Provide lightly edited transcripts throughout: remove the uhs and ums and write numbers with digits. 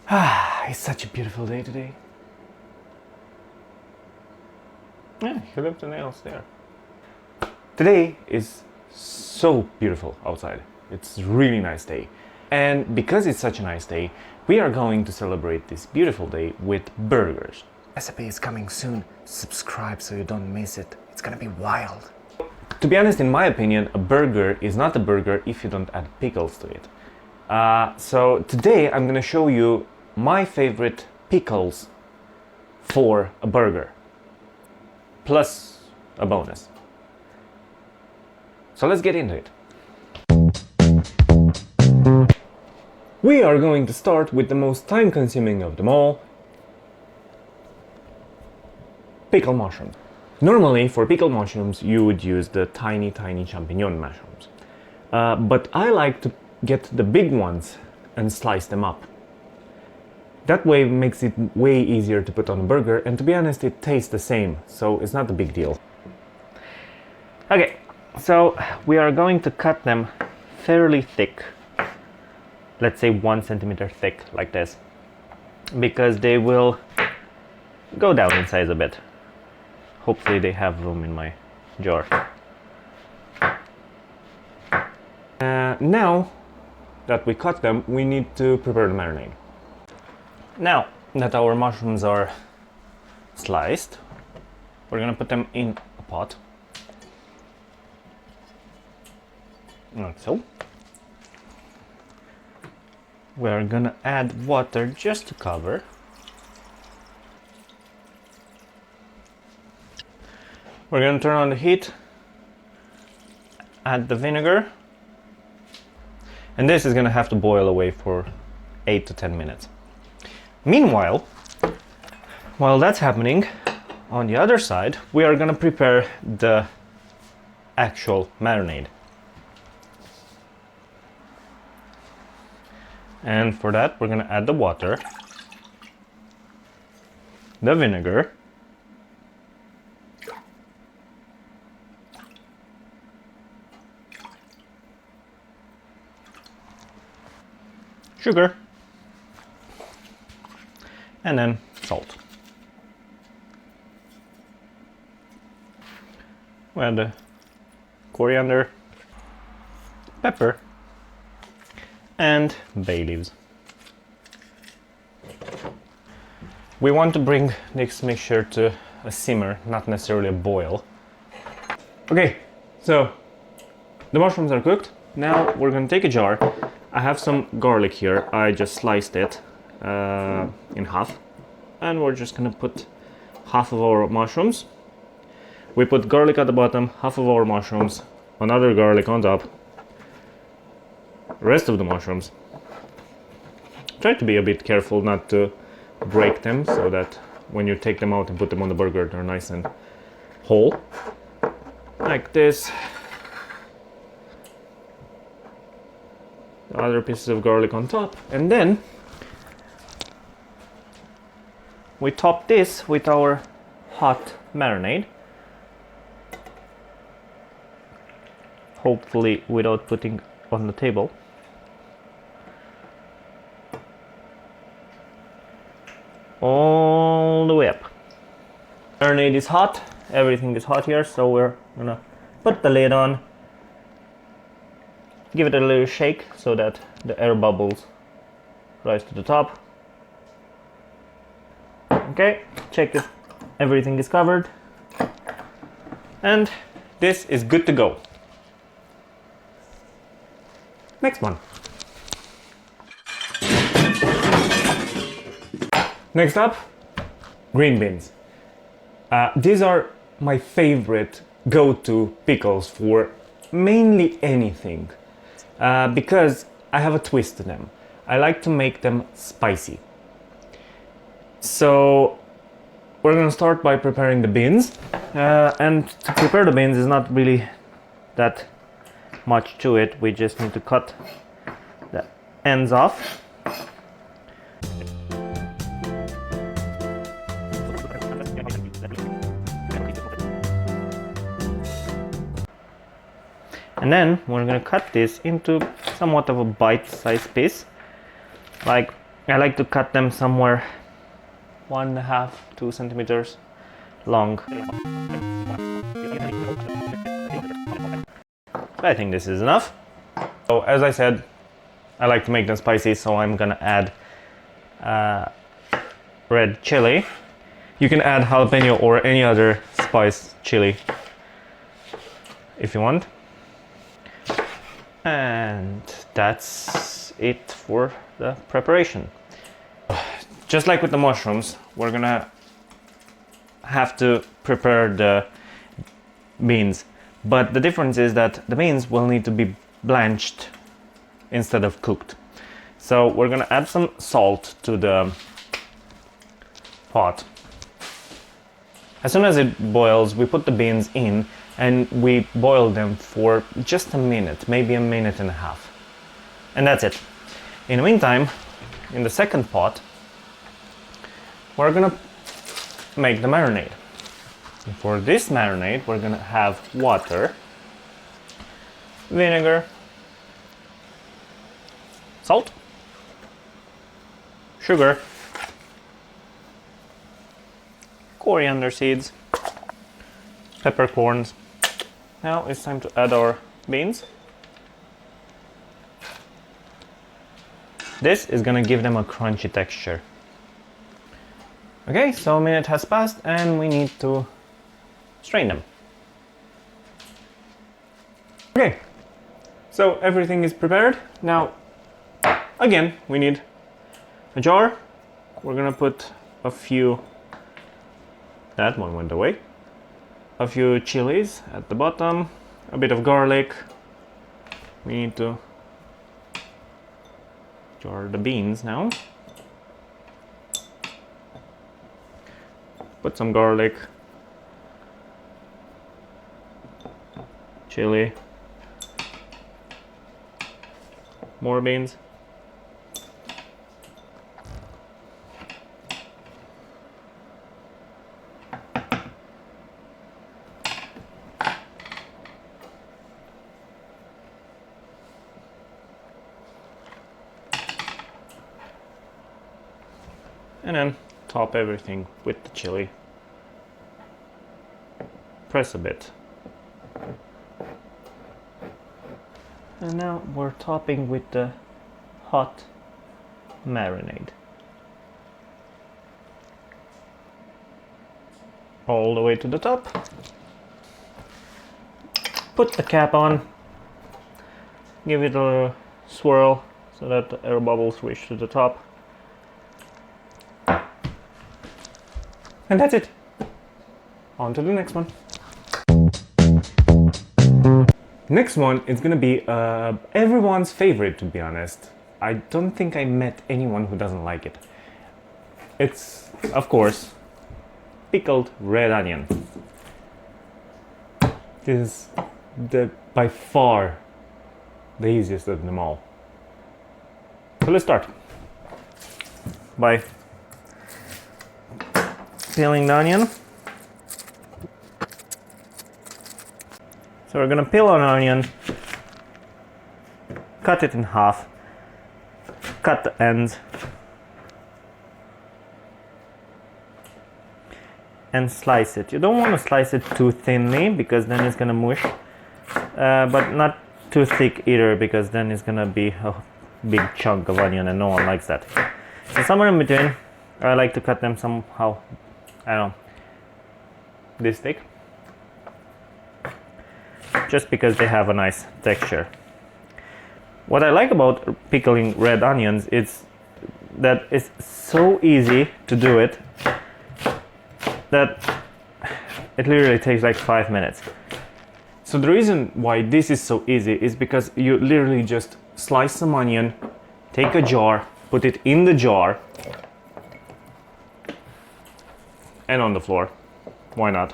It's such a beautiful day today. Yeah, he left the nails there. Today is so beautiful outside. It's a really nice day. And because it's such a nice day, we are going to celebrate this beautiful day with burgers. Recipe is coming soon. Subscribe so you don't miss it. It's gonna be wild. To be honest, in my opinion, a burger is not a burger if you don't add pickles to it. So today I'm gonna show you my favorite pickles for a burger, plus a bonus. So let's get into it. We are going to start with the most time-consuming of them all, pickled mushrooms. Normally, for pickled mushrooms, you would use the tiny champignon mushrooms. But I like to get the big ones and slice them up. That way makes it way easier to put on a burger, and to be honest, it tastes the same, so it's not a big deal. Okay, so we are going to cut them fairly thick. Let's say 1 centimeter thick, like this, because they will go down in size a bit. Hopefully they have room in my jar. Now that we cut them, we need to prepare the marinade. Now that our mushrooms are sliced, we're gonna put them in a pot, like so. We're gonna add water just to cover. We're gonna turn on the heat, add the vinegar, and this is gonna have to boil away for 8 to 10 minutes. Meanwhile, while that's happening, on the other side, we are gonna prepare the actual marinade. And for that, we're gonna add the water, the vinegar, sugar, and then salt. We add the coriander, pepper, and bay leaves. We want to bring this mixture to a simmer, not necessarily a boil. Okay, so the mushrooms are cooked. Now we're gonna take a jar. I have some garlic here. I just sliced it in half, and we're just gonna put half of our mushrooms. We put garlic at the bottom, half of our mushrooms, another garlic on top, rest of the mushrooms. Try to be a bit careful not to break them, so that when you take them out and put them on the burger, they're nice and whole, like this. The other pieces of garlic on top, and then we top this with our hot marinade, hopefully without putting on the table. All the way up. Marinade is hot, everything is hot here, so we're gonna put the lid on, give it a little shake so that the air bubbles rise to the top. Okay, check if everything is covered, and this is good to go. Next one. Next up, green beans. These are my favorite go-to pickles for mainly anything, because I have a twist to them. I like to make them spicy. So we're gonna start by preparing the beans, and to prepare the beans is not really that much to it. We just need to cut the ends off. And then we're going to cut this into somewhat of a bite-sized piece, like I like to cut them somewhere 1.5 to 2 centimeters long. I think this is enough. So as I said, I like to make them spicy, so I'm gonna add red chili. You can add jalapeno or any other spice chili if you want. And that's it for the preparation. Just like with the mushrooms, we're gonna have to prepare the beans. But the difference is that the beans will need to be blanched instead of cooked. So we're gonna add some salt to the pot. As soon as it boils, we put the beans in and we boil them for just a minute, maybe a minute and a half. And that's it. In the meantime, in the second pot, we're gonna make the marinade. And for this marinade, we're gonna have water, vinegar, salt, sugar, coriander seeds, peppercorns. Now it's time to add our beans. This is gonna give them a crunchy texture. Okay, so a minute has passed and we need to strain them. Okay, so everything is prepared. Now, again, we need a jar. We're gonna put a few, that one went away, a few chilies at the bottom, a bit of garlic. We need to jar the beans now. Put some garlic, chili, more beans. And then top everything with the chili. Press a bit. And now we're topping with the hot marinade. All the way to the top. Put the cap on. Give it a swirl so that the air bubbles reach to the top. And that's it. On to the next one. Next one is gonna be everyone's favorite, to be honest. I don't think I met anyone who doesn't like it. It's, of course, pickled red onion. This is by far the easiest of them all. So let's start by peeling the onion. So we're gonna peel an onion, cut it in half, cut the ends, and slice it. You don't want to slice it too thinly because then it's gonna mush, but not too thick either because then it's gonna be a big chunk of onion and no one likes that. So somewhere in between, I like to cut them somehow, I don't know, this thick. Just because they have a nice texture. What I like about pickling red onions is that it's so easy to do it that it literally takes like 5 minutes. So the reason why this is so easy is because you literally just slice some onion, take a jar, put it in the jar and on the floor. Why not?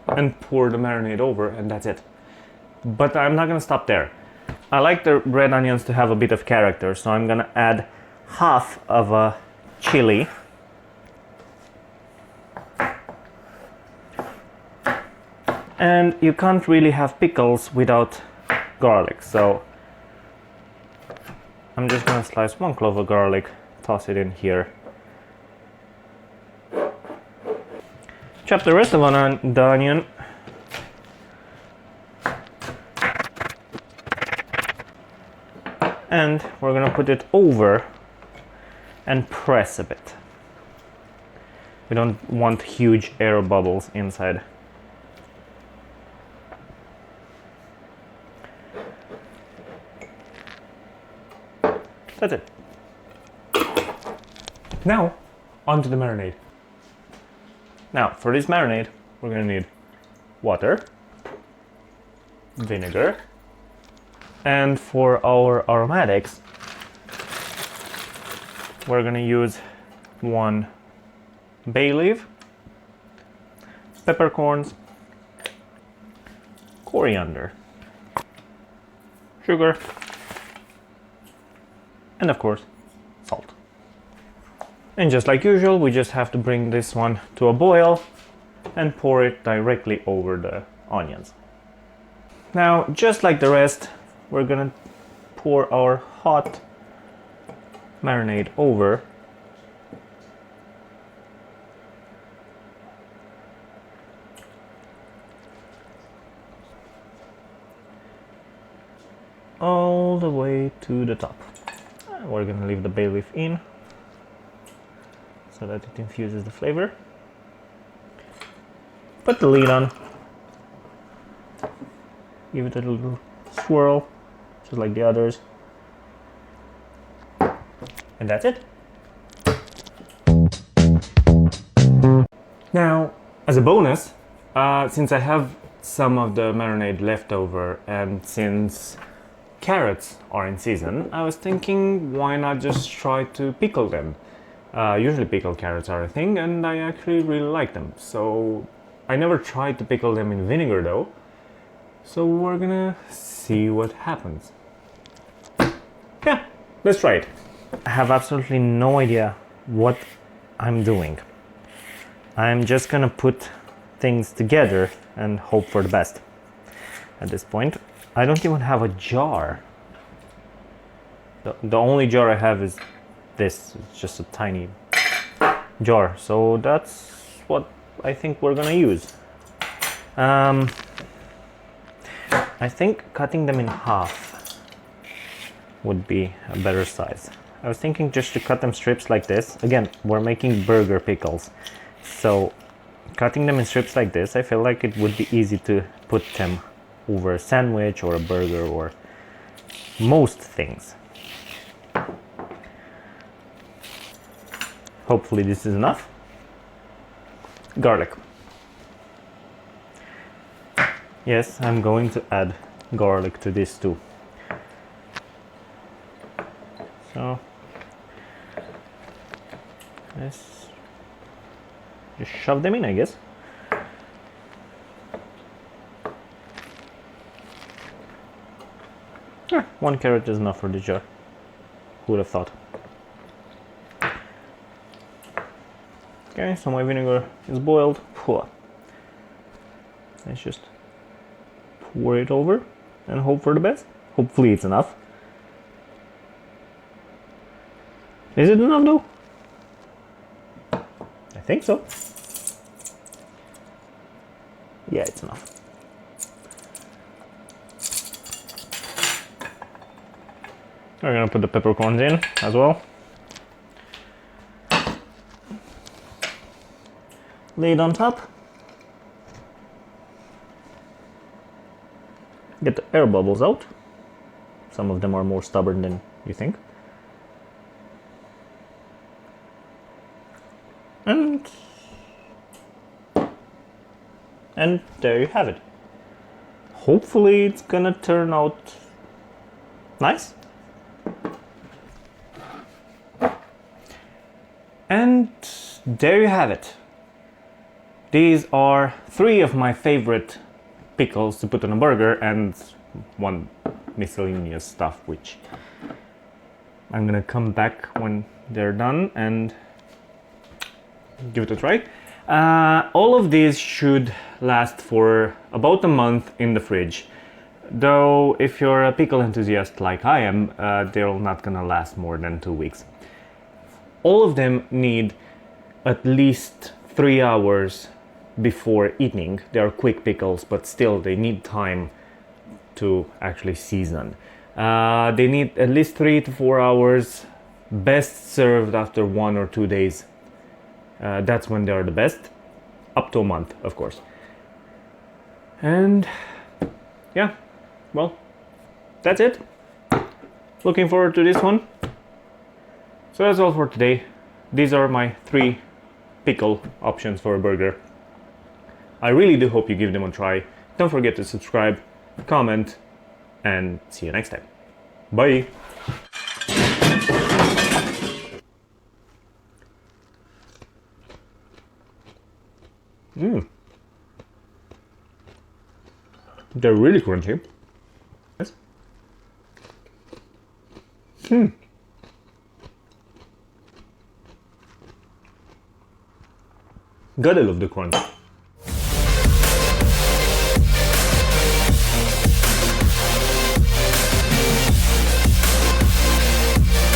And pour the marinade over, and that's it. But I'm not gonna stop there. I like the red onions to have a bit of character, so I'm gonna add half of a chili. And you can't really have pickles without garlic, so I'm just gonna slice 1 clove of garlic, toss it in here. Chop the rest of the onion. And we're gonna put it over and press a bit. We don't want huge air bubbles inside. That's it. Now, onto the marinade. Now, for this marinade, we're gonna need water, vinegar, and for our aromatics, we're gonna use 1 bay leaf, peppercorns, coriander, sugar, and of course, salt. And just like usual, we just have to bring this one to a boil and pour it directly over the onions. Now, just like the rest, we're gonna pour our hot marinade over. All the way to the top. We're gonna leave the bay leaf in so that it infuses the flavor. Put the lid on. Give it a little swirl, just like the others. And that's it. Now, as a bonus, since I have some of the marinade left over and since carrots are in season, I was thinking why not just try to pickle them. Usually pickled carrots are a thing and I actually really like them. So I never tried to pickle them in vinegar though. So we're gonna see what happens. Yeah, let's try it. I have absolutely no idea what I'm doing. I'm just gonna put things together and hope for the best. At this point, I don't even have a jar. The only jar I have is this. It's just a tiny jar. So that's what I think we're gonna use. I think cutting them in half would be a better size. I was thinking just to cut them strips like this. Again, we're making burger pickles. So cutting them in strips like this, I feel like it would be easy to put them over a sandwich or a burger or most things. Hopefully this is enough. Garlic. Yes, I'm going to add garlic to this too. So let's just shove them in, I guess. Yeah, 1 carrot is enough for the jar. Who would have thought? Okay, so my vinegar is boiled. Let's just pour it over and hope for the best. Hopefully it's enough. Is it enough though? I think so. Yeah, it's enough. We're gonna put the peppercorns in as well. Lid on top. Get the air bubbles out. Some of them are more stubborn than you think. And there you have it. Hopefully it's gonna turn out nice. And there you have it. These are 3 of my favorite pickles to put on a burger and 1 miscellaneous stuff, which I'm gonna come back when they're done and give it a try. All of these should last for about a month in the fridge. Though if you're a pickle enthusiast like I am, they're not gonna last more than 2 weeks. All of them need at least 3 hours before eating. They are quick pickles, but still they need time to actually season. They need at least 3 to 4 hours, best served after 1 or 2 days. That's when they are the best, up to a month, of course. And yeah, well, that's it. Looking forward to this one. So that's all for today. These are my 3 pickle options for a burger. I really do hope you give them a try. Don't forget to subscribe, comment, and see you next time. Bye! They're really crunchy. Yes. God, I love the crunch.